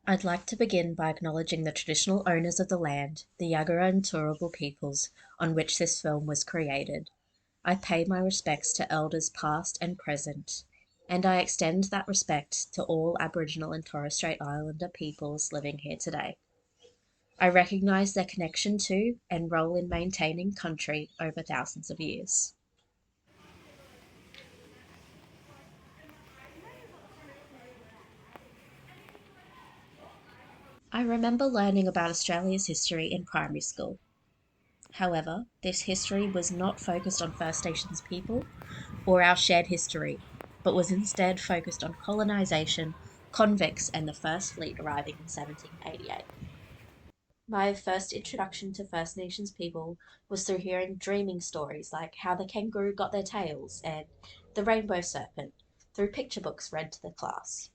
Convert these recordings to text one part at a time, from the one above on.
I'd like to begin by acknowledging the traditional owners of the land, the Yagara and Turrbal peoples on which this film was created. I pay my respects to elders past and present, and I extend that respect to all Aboriginal and Torres Strait Islander peoples living here today. I recognise their connection to and role in maintaining country over thousands of years. I remember learning about Australia's history in primary school. However, this history was not focused on First Nations people or our shared history, but was instead focused on colonisation, convicts, and the First Fleet arriving in 1788. My first introduction to First Nations people was through hearing dreaming stories like how the kangaroo got their tails and the rainbow serpent through picture books read to the class.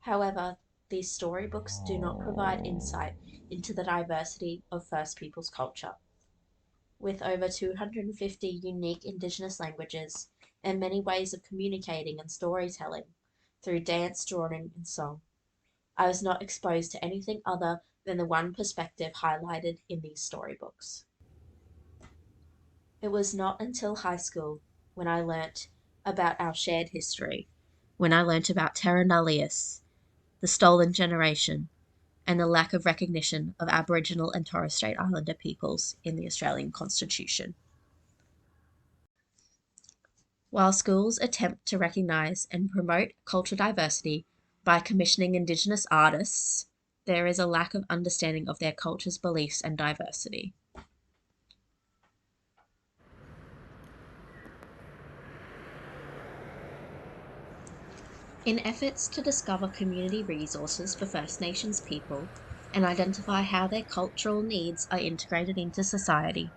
However, these storybooks do not provide insight into the diversity of First Peoples culture. With over 250 unique Indigenous languages and many ways of communicating and storytelling through dance, drawing, and song, I was not exposed to anything other than the one perspective highlighted in these storybooks. It was not until high school when I learnt about our shared history, when I learnt about Terra Nullius, the stolen generation, and the lack of recognition of Aboriginal and Torres Strait Islander peoples in the Australian Constitution. While schools attempt to recognise and promote cultural diversity by commissioning Indigenous artists, there is a lack of understanding of their culture's beliefs and diversity. In efforts to discover community resources for First Nations people and identify how their cultural needs are integrated into society,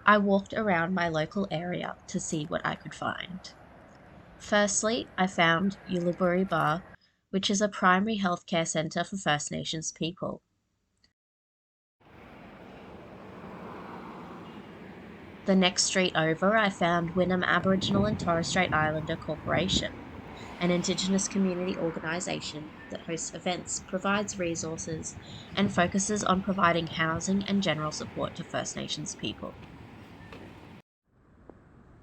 I walked around my local area to see what I could find. Firstly, I found Uluburi Bar, which is a primary healthcare centre for First Nations people. The next street over, I found Wynnum Aboriginal and Torres Strait Islander Corporation, an Indigenous community organisation that hosts events, provides resources, and focuses on providing housing and general support to First Nations people.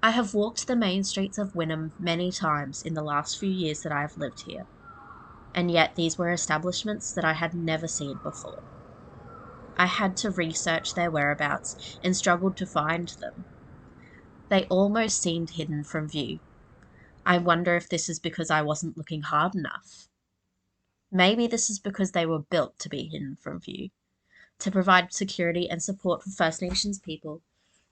I have walked the main streets of Wynnum many times in the last few years that I have lived here, and yet these were establishments that I had never seen before. I had to research their whereabouts and struggled to find them. They almost seemed hidden from view. I wonder if this is because I wasn't looking hard enough. Maybe this is because they were built to be hidden from view, to provide security and support for First Nations people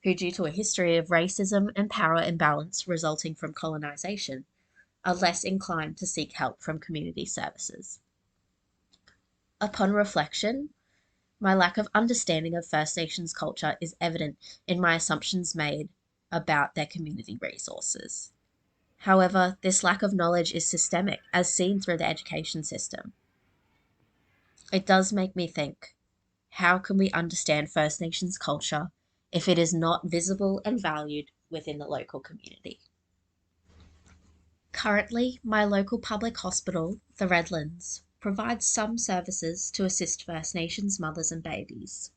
who, due to a history of racism and power imbalance resulting from colonisation, are less inclined to seek help from community services. Upon reflection, my lack of understanding of First Nations culture is evident in my assumptions made about their community resources. However, this lack of knowledge is systemic, as seen through the education system. It does make me think, how can we understand First Nations culture if it is not visible and valued within the local community? Currently, my local public hospital, the Redlands, provides some services to assist First Nations mothers and babies.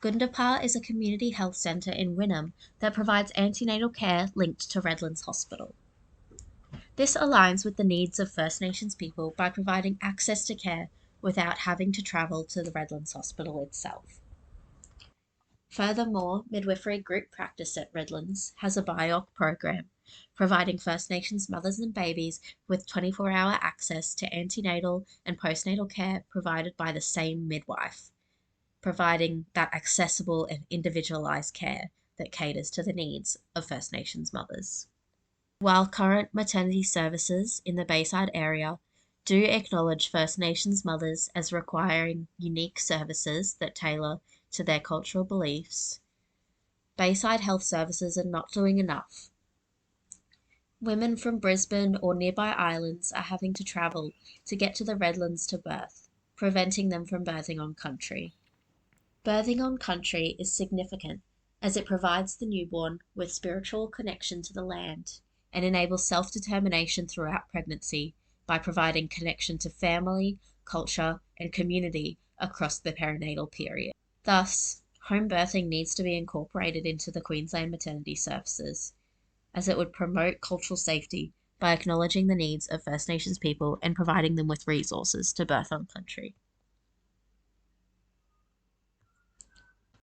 Gundapar is a community health centre in Wynnum that provides antenatal care linked to Redlands Hospital. This aligns with the needs of First Nations people by providing access to care without having to travel to the Redlands Hospital itself. Furthermore, midwifery group practice at Redlands has a BIOC program, providing First Nations mothers and babies with 24-hour access to antenatal and postnatal care provided by the same midwife, providing that accessible and individualised care that caters to the needs of First Nations mothers. While current maternity services in the Bayside area do acknowledge First Nations mothers as requiring unique services that tailor to their cultural beliefs, Bayside Health Services are not doing enough. Women from Brisbane or nearby islands are having to travel to get to the Redlands to birth, preventing them from birthing on country. Birthing on country is significant as it provides the newborn with spiritual connection to the land and enables self-determination throughout pregnancy by providing connection to family, culture, and community across the perinatal period. Thus, home birthing needs to be incorporated into the Queensland maternity services, as it would promote cultural safety by acknowledging the needs of First Nations people and providing them with resources to birth on country.